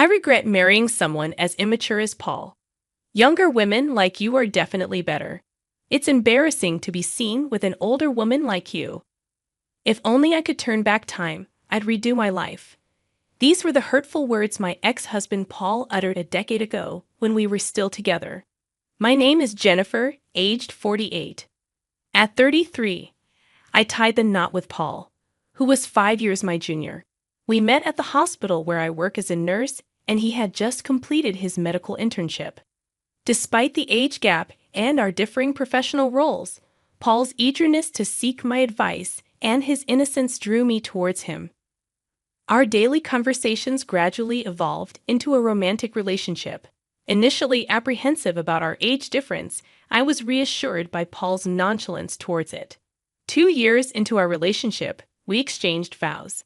I regret marrying someone as immature as Paul. Younger women like you are definitely better. It's embarrassing to be seen with an older woman like you. If only I could turn back time, I'd redo my life. These were the hurtful words my ex-husband Paul uttered a decade ago when we were still together. My name is Jennifer, aged 48. At 33, I tied the knot with Paul, who was 5 years my junior. We met at the hospital where I work as a nurse, and he had just completed his medical internship. Despite the age gap and our differing professional roles, Paul's eagerness to seek my advice and his innocence drew me towards him. Our daily conversations gradually evolved into a romantic relationship. Initially apprehensive about our age difference, I was reassured by Paul's nonchalance towards it. 2 years into our relationship, we exchanged vows.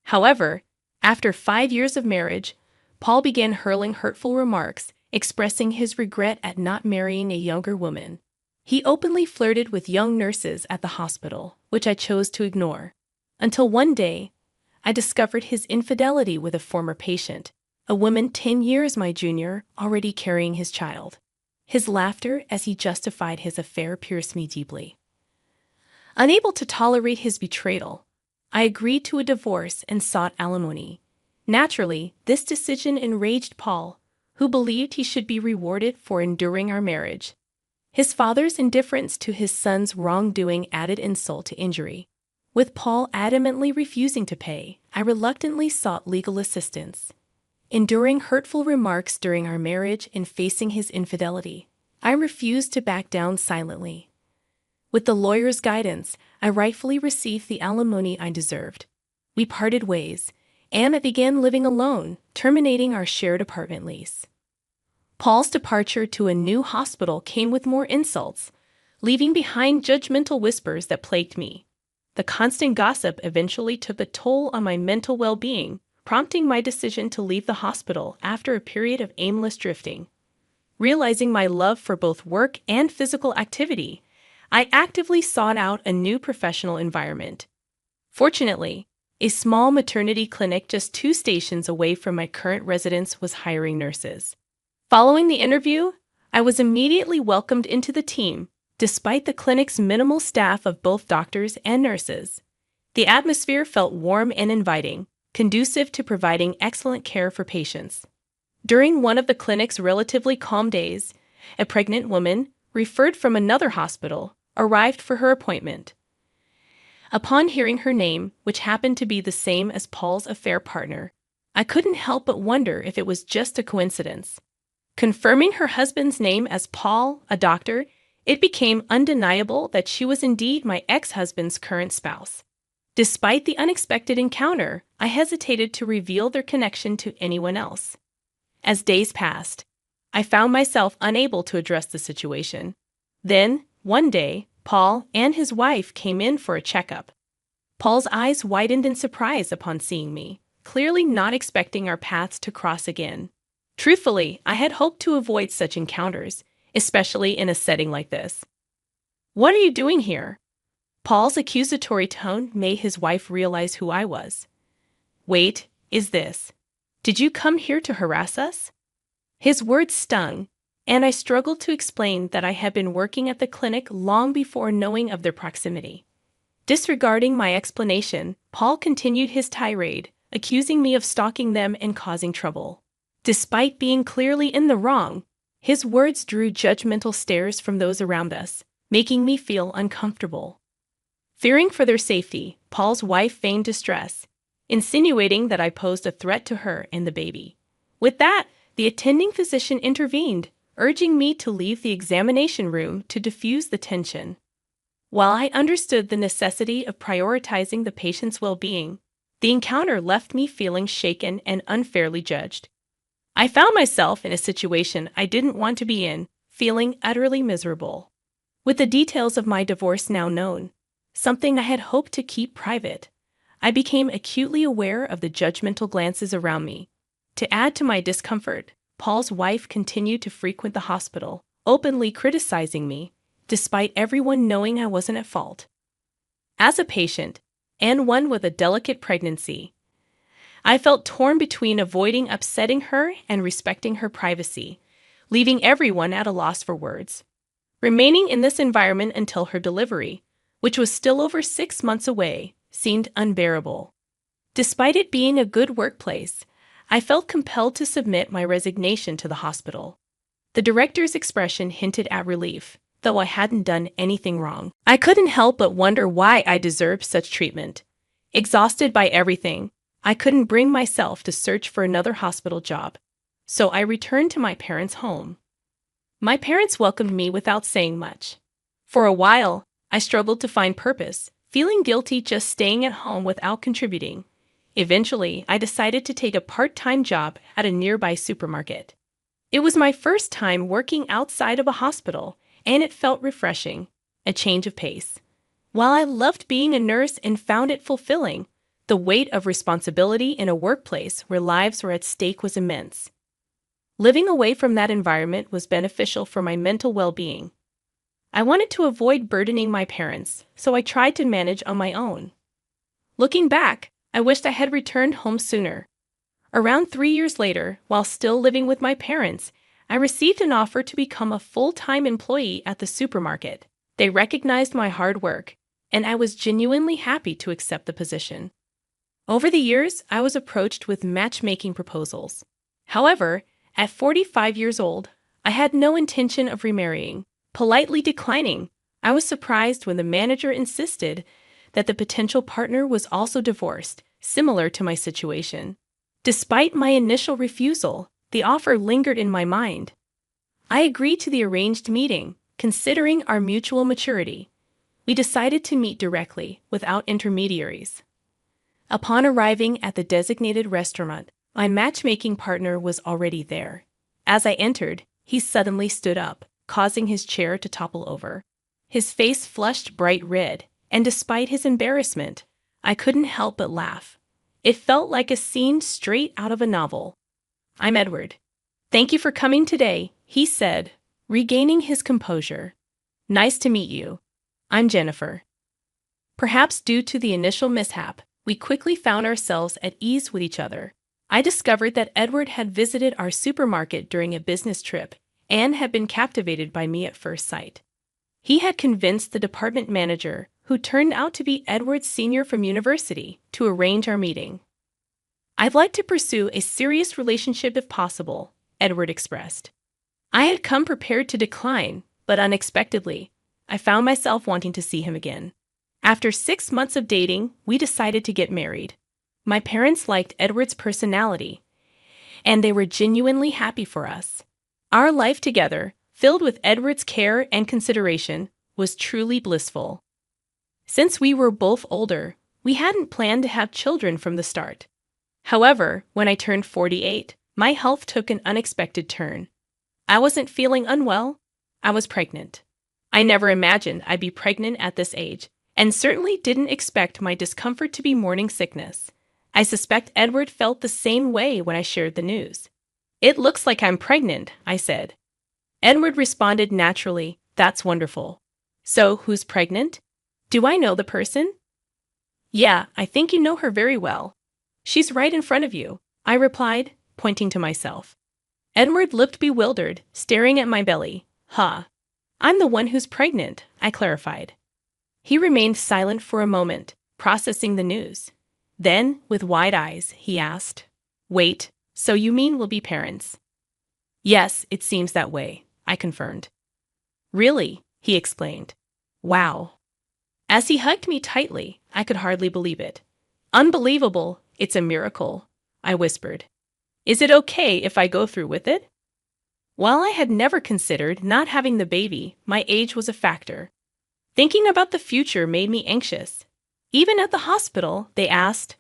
However, after 5 years of marriage, Paul began hurling hurtful remarks, expressing his regret at not marrying a younger woman. He openly flirted with young nurses at the hospital, which I chose to ignore. Until one day, I discovered his infidelity with a former patient, a woman 10 years my junior, already carrying his child. His laughter as he justified his affair pierced me deeply. Unable to tolerate his betrayal, I agreed to a divorce and sought alimony. Naturally, this decision enraged Paul, who believed he should be rewarded for enduring our marriage. His father's indifference to his son's wrongdoing added insult to injury. With Paul adamantly refusing to pay, I reluctantly sought legal assistance. Enduring hurtful remarks during our marriage and facing his infidelity, I refused to back down silently. With the lawyer's guidance, I rightfully received the alimony I deserved. We parted ways, and I began living alone, terminating our shared apartment lease. Paul's departure to a new hospital came with more insults, leaving behind judgmental whispers that plagued me. The constant gossip eventually took a toll on my mental well-being, prompting my decision to leave the hospital after a period of aimless drifting. Realizing my love for both work and physical activity, I actively sought out a new professional environment. Fortunately, a small maternity clinic just 2 stations away from my current residence was hiring nurses. Following the interview, I was immediately welcomed into the team, despite the clinic's minimal staff of both doctors and nurses. The atmosphere felt warm and inviting, conducive to providing excellent care for patients. During one of the clinic's relatively calm days, a pregnant woman, referred from another hospital, arrived for her appointment. Upon hearing her name, which happened to be the same as Paul's affair partner, I couldn't help but wonder if it was just a coincidence. Confirming her husband's name as Paul, a doctor, it became undeniable that she was indeed my ex-husband's current spouse. Despite the unexpected encounter, I hesitated to reveal their connection to anyone else. As days passed, I found myself unable to address the situation. Then, one day, Paul and his wife came in for a checkup. Paul's eyes widened in surprise upon seeing me, clearly not expecting our paths to cross again. Truthfully, I had hoped to avoid such encounters, especially in a setting like this. "What are you doing here?" Paul's accusatory tone made his wife realize who I was. "Wait, is this? Did you come here to harass us?" His words stung, and I struggled to explain that I had been working at the clinic long before knowing of their proximity. Disregarding my explanation, Paul continued his tirade, accusing me of stalking them and causing trouble. Despite being clearly in the wrong, his words drew judgmental stares from those around us, making me feel uncomfortable. Fearing for their safety, Paul's wife feigned distress, insinuating that I posed a threat to her and the baby. With that, the attending physician intervened, urging me to leave the examination room to diffuse the tension. While I understood the necessity of prioritizing the patient's well-being, the encounter left me feeling shaken and unfairly judged. I found myself in a situation I didn't want to be in, feeling utterly miserable. With the details of my divorce now known, something I had hoped to keep private, I became acutely aware of the judgmental glances around me. To add to my discomfort, Paul's wife continued to frequent the hospital, openly criticizing me, despite everyone knowing I wasn't at fault. As a patient, and one with a delicate pregnancy, I felt torn between avoiding upsetting her and respecting her privacy, leaving everyone at a loss for words. Remaining in this environment until her delivery, which was still over 6 months away, seemed unbearable. Despite it being a good workplace, I felt compelled to submit my resignation to the hospital. The director's expression hinted at relief, though I hadn't done anything wrong. I couldn't help but wonder why I deserved such treatment. Exhausted by everything, I couldn't bring myself to search for another hospital job, so I returned to my parents' home. My parents welcomed me without saying much. For a while, I struggled to find purpose, feeling guilty just staying at home without contributing. Eventually, I decided to take a part-time job at a nearby supermarket. It was my first time working outside of a hospital, and it felt refreshing, a change of pace. While I loved being a nurse and found it fulfilling, the weight of responsibility in a workplace where lives were at stake was immense. Living away from that environment was beneficial for my mental well-being. I wanted to avoid burdening my parents, so I tried to manage on my own. Looking back, I wished I had returned home sooner. Around 3 years later, while still living with my parents, I received an offer to become a full-time employee at the supermarket. They recognized my hard work, and I was genuinely happy to accept the position. Over the years, I was approached with matchmaking proposals. However, at 45 years old, I had no intention of remarrying. Politely declining, I was surprised when the manager insisted that the potential partner was also divorced, similar to my situation. Despite my initial refusal, the offer lingered in my mind. I agreed to the arranged meeting, considering our mutual maturity. We decided to meet directly, without intermediaries. Upon arriving at the designated restaurant, my matchmaking partner was already there. As I entered, he suddenly stood up, causing his chair to topple over. His face flushed bright red, and despite his embarrassment, I couldn't help but laugh. It felt like a scene straight out of a novel. "I'm Edward. Thank you for coming today," he said, regaining his composure. "Nice to meet you. I'm Jennifer." Perhaps due to the initial mishap, we quickly found ourselves at ease with each other. I discovered that Edward had visited our supermarket during a business trip and had been captivated by me at first sight. He had convinced the department manager, who turned out to be Edward's senior from university, to arrange our meeting. "I'd like to pursue a serious relationship if possible," Edward expressed. I had come prepared to decline, but unexpectedly, I found myself wanting to see him again. After 6 months of dating, we decided to get married. My parents liked Edward's personality, and they were genuinely happy for us. Our life together, filled with Edward's care and consideration, was truly blissful. Since we were both older, we hadn't planned to have children from the start. However, when I turned 48, my health took an unexpected turn. I wasn't feeling unwell. I was pregnant. I never imagined I'd be pregnant at this age, and certainly didn't expect my discomfort to be morning sickness. I suspect Edward felt the same way when I shared the news. "It looks like I'm pregnant," I said. Edward responded naturally, "That's wonderful. So, who's pregnant? Do I know the person?" "Yeah, I think you know her very well. She's right in front of you," I replied, pointing to myself. Edward looked bewildered, staring at my belly. I'm the one who's pregnant," I clarified. He remained silent for a moment, processing the news. Then, with wide eyes, he asked, "Wait, so you mean we'll be parents?" "Yes, it seems that way," I confirmed. "Really?" he explained. "Wow." As he hugged me tightly, I could hardly believe it. "Unbelievable, it's a miracle," I whispered. "Is it okay if I go through with it?" While I had never considered not having the baby, my age was a factor. Thinking about the future made me anxious. Even at the hospital, they asked,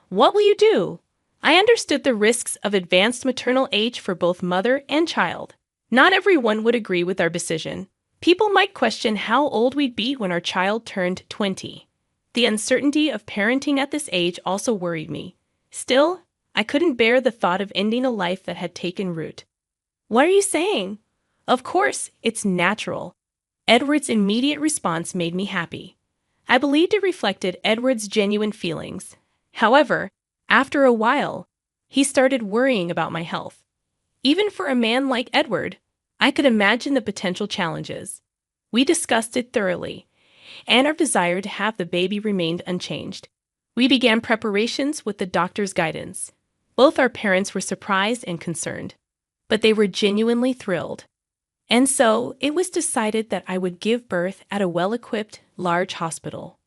"What will you do?" I understood the risks of advanced maternal age for both mother and child. Not everyone would agree with our decision. People might question how old we'd be when our child turned 20. The uncertainty of parenting at this age also worried me. Still, I couldn't bear the thought of ending a life that had taken root. "What are you saying?" "Of course, it's natural." Edward's immediate response made me happy. I believed it reflected Edward's genuine feelings. However, After a while, he started worrying about my health. Even for a man like Edward, I could imagine the potential challenges. We discussed it thoroughly, and our desire to have the baby remained unchanged. We began preparations with the doctor's guidance. Both our parents were surprised and concerned, but they were genuinely thrilled. And so, it was decided that I would give birth at a well-equipped, large hospital.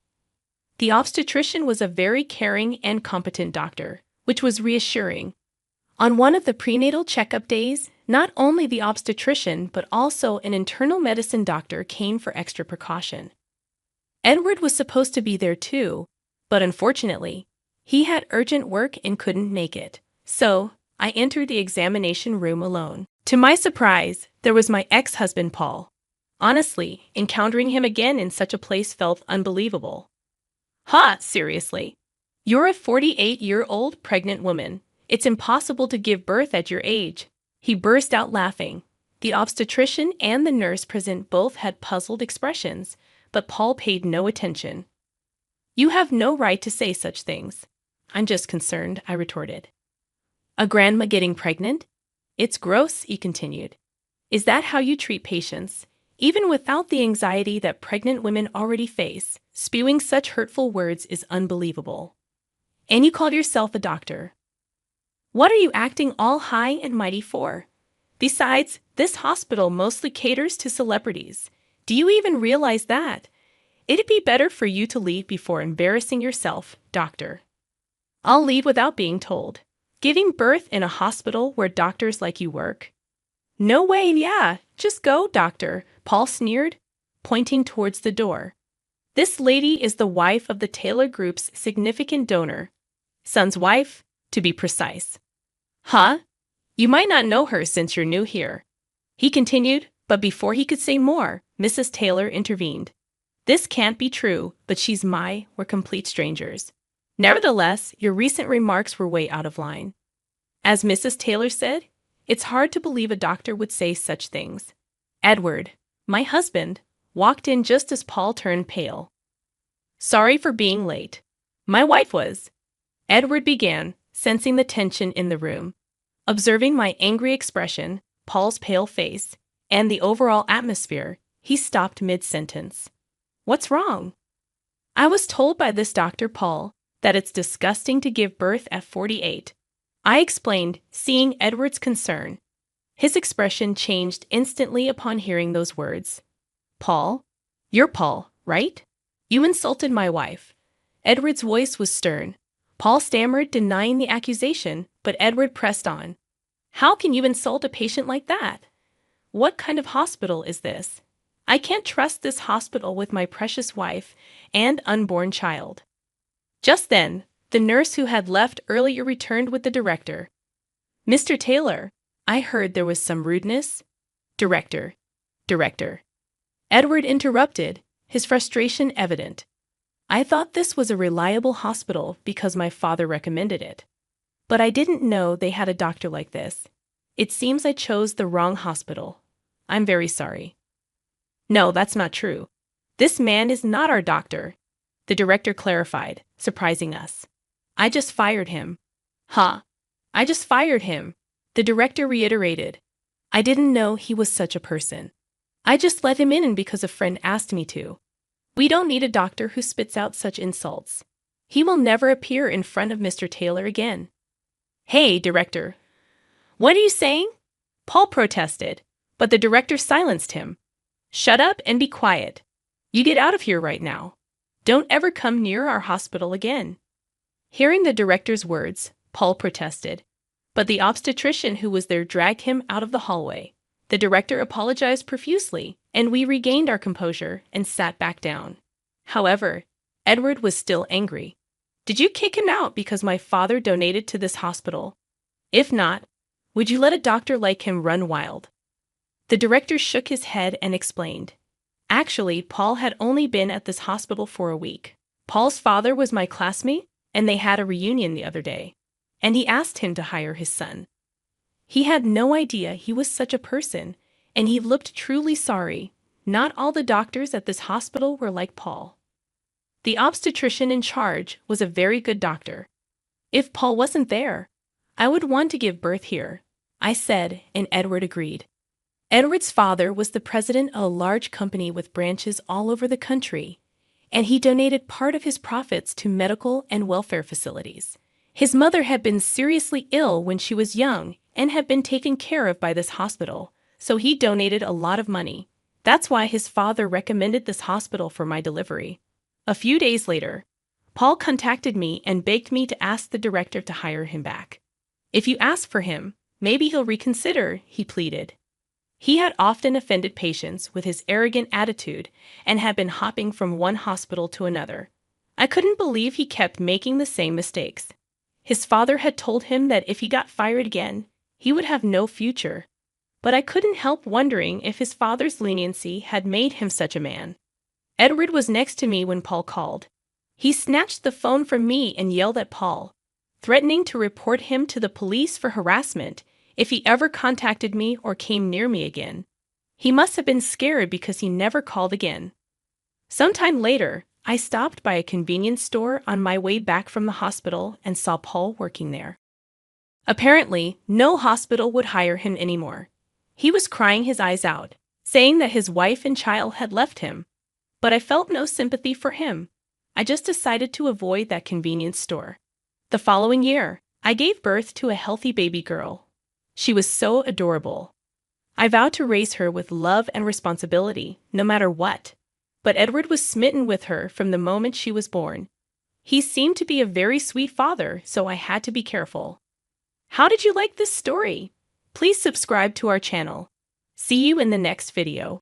The obstetrician was a very caring and competent doctor, which was reassuring. On one of the prenatal checkup days, not only the obstetrician but also an internal medicine doctor came for extra precaution. Edward was supposed to be there too, but unfortunately, he had urgent work and couldn't make it. So, I entered the examination room alone. To my surprise, there was my ex-husband Paul. Honestly, encountering him again in such a place felt unbelievable. Ha, seriously. You're a 48-year-old pregnant woman. It's impossible to give birth at your age. He burst out laughing. The obstetrician and the nurse present both had puzzled expressions, but Paul paid no attention. You have no right to say such things. I'm just concerned, I retorted. A grandma getting pregnant? It's gross, he continued. Is that how you treat patients? Even without the anxiety that pregnant women already face, spewing such hurtful words is unbelievable. And you called yourself a doctor. What are you acting all high and mighty for? Besides, this hospital mostly caters to celebrities. Do you even realize that? It'd be better for you to leave before embarrassing yourself, doctor. I'll leave without being told. Giving birth in a hospital where doctors like you work? No way, yeah, just go, doctor, Paul sneered, pointing towards the door. This lady is the wife of the Taylor Group's significant donor. Son's wife, to be precise. Huh? You might not know her since you're new here. He continued, but before he could say more, Mrs. Taylor intervened. This can't be true, but we're complete strangers. Nevertheless, your recent remarks were way out of line. As Mrs. Taylor said, it's hard to believe a doctor would say such things. Edward, my husband, walked in just as Paul turned pale. Sorry for being late. My wife was. Edward began, sensing the tension in the room. Observing my angry expression, Paul's pale face, and the overall atmosphere, he stopped mid-sentence. What's wrong? I was told by this Dr. Paul that it's disgusting to give birth at 48. I explained, seeing Edward's concern. His expression changed instantly upon hearing those words. Paul? You're Paul, right? You insulted my wife. Edward's voice was stern. Paul stammered, denying the accusation, but Edward pressed on. How can you insult a patient like that? What kind of hospital is this? I can't trust this hospital with my precious wife and unborn child. Just then, the nurse who had left earlier returned with the director. Mr. Taylor, I heard there was some rudeness. Director. Edward interrupted, his frustration evident. I thought this was a reliable hospital because my father recommended it. But I didn't know they had a doctor like this. It seems I chose the wrong hospital. I'm very sorry. No, that's not true. This man is not our doctor, the director clarified, surprising us. I just fired him. Huh? I just fired him, the director reiterated. I didn't know he was such a person. I just let him in because a friend asked me to. We don't need a doctor who spits out such insults. He will never appear in front of Mr. Taylor again. Hey, director. What are you saying? Paul protested, but the director silenced him. Shut up and be quiet. You get out of here right now. Don't ever come near our hospital again. Hearing the director's words, Paul protested, but the obstetrician who was there dragged him out of the hallway. The director apologized profusely, and we regained our composure and sat back down. However, Edward was still angry. Did you kick him out because my father donated to this hospital? If not, would you let a doctor like him run wild? The director shook his head and explained. Actually, Paul had only been at this hospital for a week. Paul's father was my classmate, and they had a reunion the other day, and he asked him to hire his son. He had no idea he was such a person, and he looked truly sorry. Not all the doctors at this hospital were like Paul. The obstetrician in charge was a very good doctor. If Paul wasn't there, I would want to give birth here, I said, and Edward agreed. Edward's father was the president of a large company with branches all over the country, and he donated part of his profits to medical and welfare facilities. His mother had been seriously ill when she was young and had been taken care of by this hospital, so he donated a lot of money. That's why his father recommended this hospital for my delivery. A few days later, Paul contacted me and begged me to ask the director to hire him back. If you ask for him, maybe he'll reconsider, he pleaded. He had often offended patients with his arrogant attitude and had been hopping from one hospital to another. I couldn't believe he kept making the same mistakes. His father had told him that if he got fired again, he would have no future. But I couldn't help wondering if his father's leniency had made him such a man. Edward was next to me when Paul called. He snatched the phone from me and yelled at Paul, threatening to report him to the police for harassment if he ever contacted me or came near me again. He must have been scared because he never called again. Sometime later, I stopped by a convenience store on my way back from the hospital and saw Paul working there. Apparently, no hospital would hire him anymore. He was crying his eyes out, saying that his wife and child had left him. But I felt no sympathy for him. I just decided to avoid that convenience store. The following year, I gave birth to a healthy baby girl. She was so adorable. I vowed to raise her with love and responsibility, no matter what. But Edward was smitten with her from the moment she was born. He seemed to be a very sweet father, so I had to be careful. How did you like this story? Please subscribe to our channel. See you in the next video.